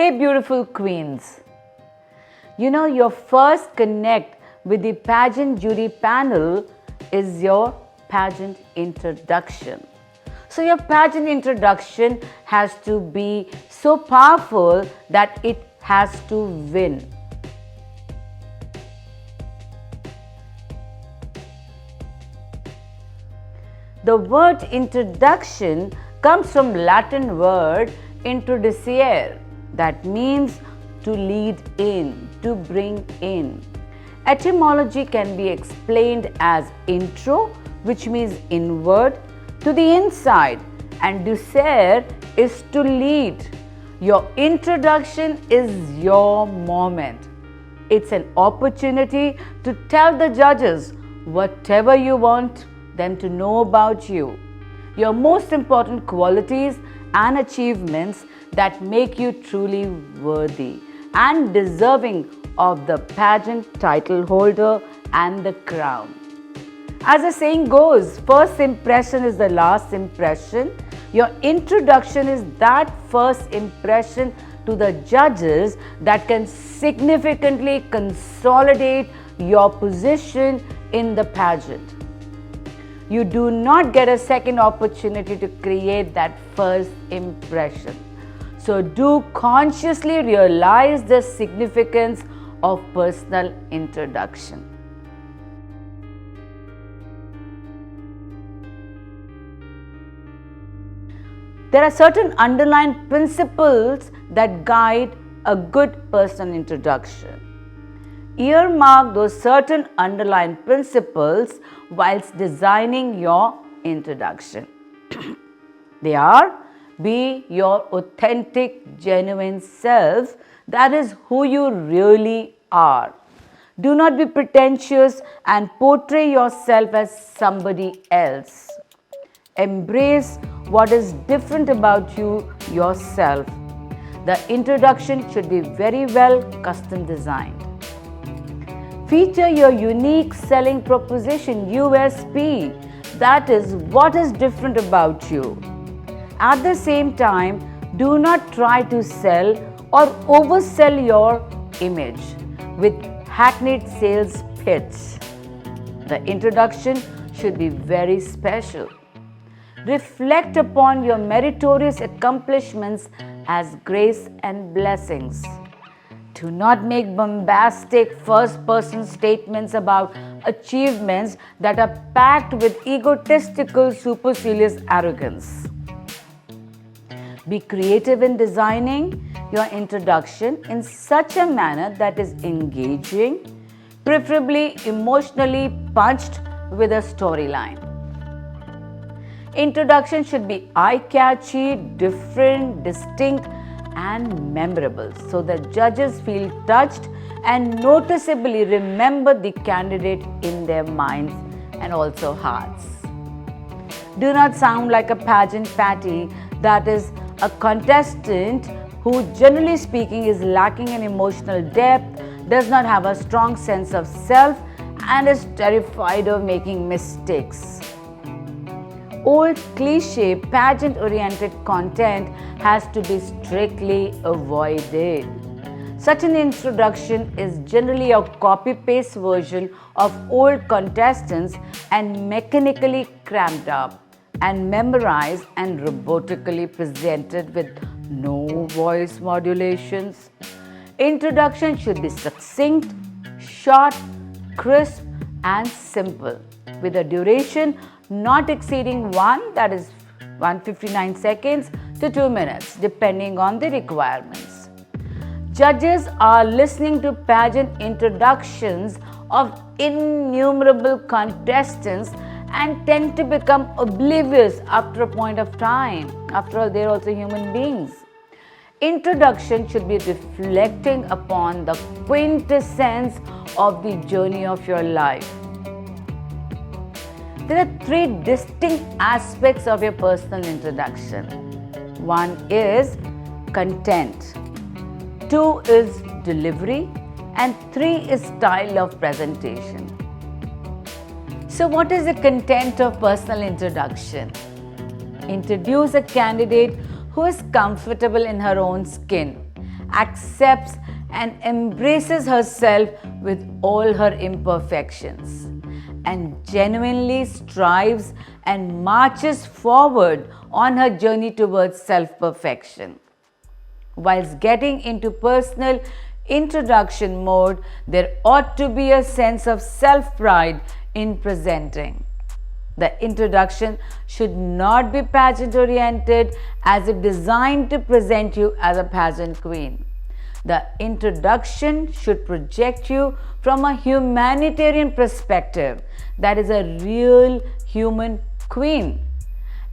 Hey, beautiful queens. You know, your first connect with the pageant jury panel is your pageant introduction. So, your pageant introduction has to be so powerful that it has to win. The word introduction comes from Latin word introducere, that means to lead in, to bring in. Etymology can be explained as intro, which means inward, to the inside, and ducere is to lead. Your introduction is your moment. It's an opportunity to tell the judges whatever you want them to know about you, your most important qualities and achievements that make you truly worthy and deserving of the pageant title holder and the crown. As the saying goes, first impression is the last impression. Your introduction is that first impression to the judges that can significantly consolidate your position in the pageant. You do not get a second opportunity to create that first impression. So do consciously realize the significance of personal introduction. There are certain underlying principles that guide a good personal introduction. Earmark those certain underlying principles whilst designing your introduction. They are: be your authentic, genuine self, that is who you really are. Do not be pretentious and portray yourself as somebody else. Embrace what is different about you yourself. The introduction should be very well custom designed. Feature your unique selling proposition, USP, that is what is different about you. At the same time, do not try to sell or oversell your image with hackneyed sales pitch. The introduction should be very special. Reflect upon your meritorious accomplishments as grace and blessings. Do not make bombastic first-person statements about achievements that are packed with egotistical, supercilious arrogance. Be creative in designing your introduction in such a manner that is engaging, preferably emotionally punched with a storyline. Introduction should be eye-catchy, different, distinct, and memorable, so that judges feel touched and noticeably remember the candidate in their minds and also hearts. Do not sound like a pageant patty, that is a contestant who, generally speaking, is lacking in emotional depth, does not have a strong sense of self, and is terrified of making mistakes. Old cliche pageant-oriented content has to be strictly avoided. Such an introduction is generally a copy-paste version of old contestants and mechanically crammed up and memorized and robotically presented with no voice modulations. Introduction should be succinct, short, crisp, and simple, with a duration not exceeding 159 seconds to 2 minutes, depending on the requirements. Judges are listening to pageant introductions of innumerable contestants and tend to become oblivious after a point of time. After all, they are also human beings. Introduction should be reflecting upon the quintessence of the journey of your life. There are 3 distinct aspects of your personal introduction. 1 is content, 2 is delivery, and 3 is style of presentation. So what is the content of personal introduction? Introduce a candidate who is comfortable in her own skin accepts and embraces herself with all her imperfections, and genuinely strives and marches forward on her journey towards self-perfection. Whilst getting into personal introduction mode, there ought to be a sense of self-pride in presenting. The introduction should not be pageant oriented, as if designed to present you as a pageant queen. The introduction should project you from a humanitarian perspective, that is a real human queen.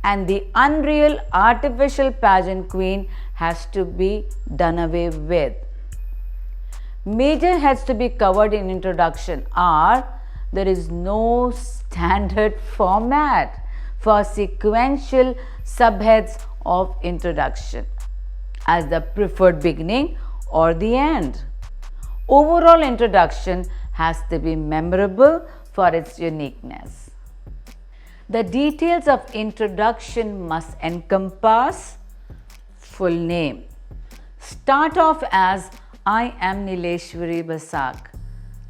And the unreal artificial pageant queen has to be done away with. Major heads to be covered in introduction are: there is no standard format for sequential subheads of introduction as the preferred beginning or the end. Overall introduction has to be memorable for its uniqueness. The details of introduction must encompass full name. Start off as I am Nileshwari Basak,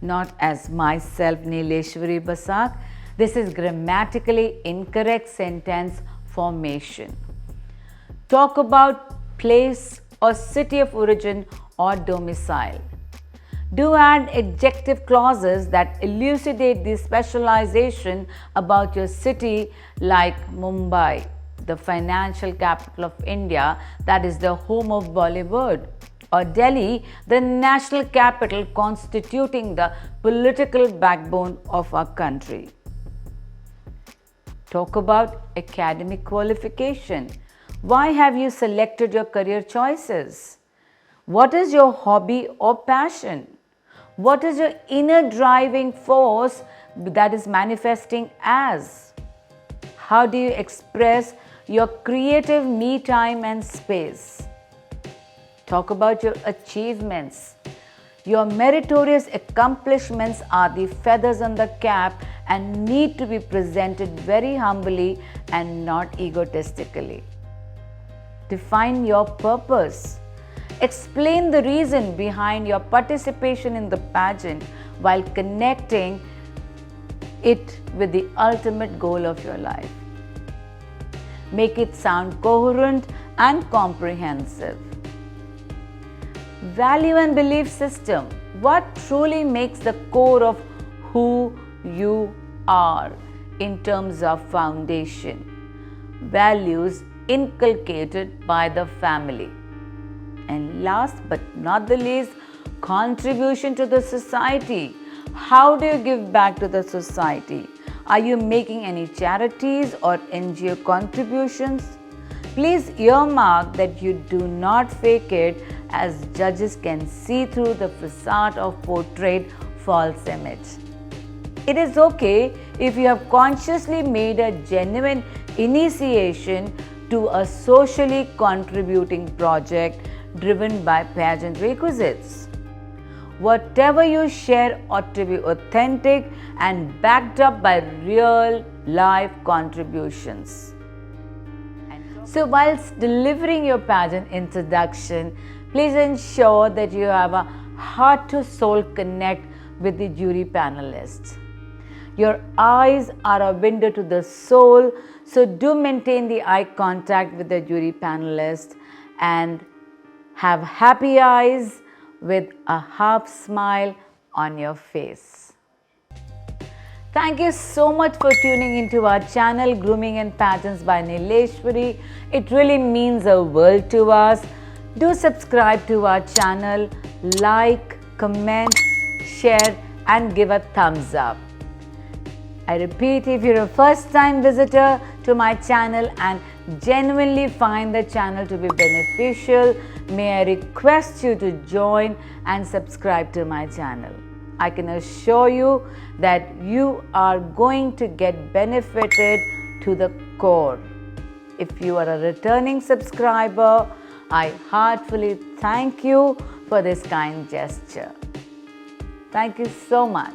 not as myself Nileshwari Basak. This is grammatically incorrect sentence formation. Talk about place or city of origin or domicile. Do add adjective clauses that elucidate the specialization about your city, like Mumbai, the financial capital of India, that is the home of Bollywood, or Delhi, the national capital constituting the political backbone of our country. Talk about academic qualification. Why have you selected your career choices? What is your hobby or passion? What is your inner driving force that is manifesting as? How do you express your creative me time and space? Talk about your achievements. Your meritorious accomplishments are the feathers on the cap and need to be presented very humbly and not egotistically. Define your purpose. Explain the reason behind your participation in the pageant while connecting it with the ultimate goal of your life. Make it sound coherent and comprehensive. Value and belief system. What truly makes the core of who you are in terms of foundation? Values inculcated by the family. And last but not the least, contribution to the society. How do you give back to the society? Are you making any charities or NGO contributions? Please earmark that you do not fake it, as judges can see through the facade of portrayed false image. It is okay if you have consciously made a genuine initiation to a socially contributing project driven by pageant requisites. Whatever you share ought to be authentic and backed up by real life contributions. So whilst delivering your pageant introduction, please ensure that you have a heart-to-soul connect with the jury panelists. Your eyes are a window to the soul, so do maintain the eye contact with the jury panelists and have happy eyes with a half smile on your face. Thank you so much for tuning into our channel, Grooming and Pageants by Nileshwari. It really means a world to us. Do subscribe to our channel, like, comment, share and give a thumbs up. I repeat, if you're a first-time visitor to my channel and genuinely find the channel to be beneficial, may I request you to join and subscribe to my channel. I can assure you that you are going to get benefited to the core. If you are a returning subscriber, I heartfully thank you for this kind gesture. Thank you so much.